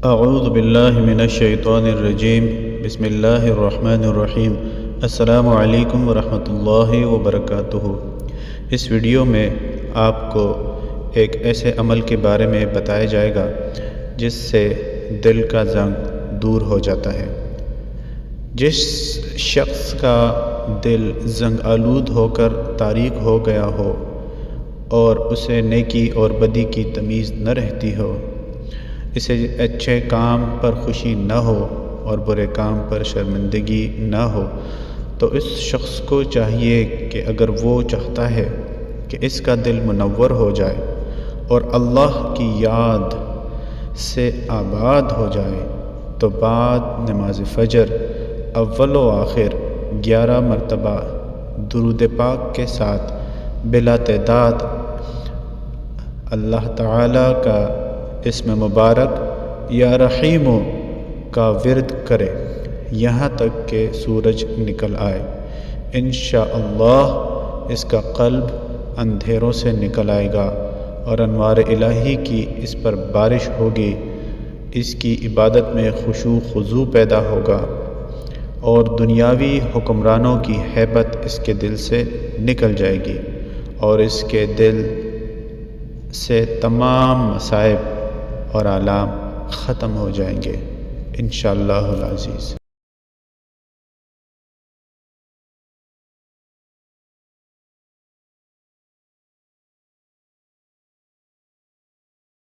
اعوذ باللہ من الشیطان الرجیم بسم اللہ الرحمن الرحیم السلام علیکم ورحمۃ اللہ وبرکاتہ۔ اس ویڈیو میں آپ کو ایک ایسے عمل کے بارے میں بتایا جائے گا جس سے دل کا زنگ دور ہو جاتا ہے۔ جس شخص کا دل زنگ آلود ہو کر تاریک ہو گیا ہو اور اسے نیکی اور بدی کی تمیز نہ رہتی ہو، اسے اچھے کام پر خوشی نہ ہو اور برے کام پر شرمندگی نہ ہو، تو اس شخص کو چاہیے کہ اگر وہ چاہتا ہے کہ اس کا دل منور ہو جائے اور اللہ کی یاد سے آباد ہو جائے، تو بعد نماز فجر اول و آخر 11 مرتبہ درود پاک کے ساتھ بلا تعداد اللہ تعالیٰ کا اسم مبارک یا رحیم کا ورد کرے یہاں تک کہ سورج نکل آئے۔ انشاءاللہ اس کا قلب اندھیروں سے نکل آئے گا اور انوار الہی کی اس پر بارش ہوگی، اس کی عبادت میں خشوع خضوع پیدا ہوگا اور دنیاوی حکمرانوں کی ہیبت اس کے دل سے نکل جائے گی اور اس کے دل سے تمام مصائب اور آلام ختم ہو جائیں گے انشاءاللہ العزیز۔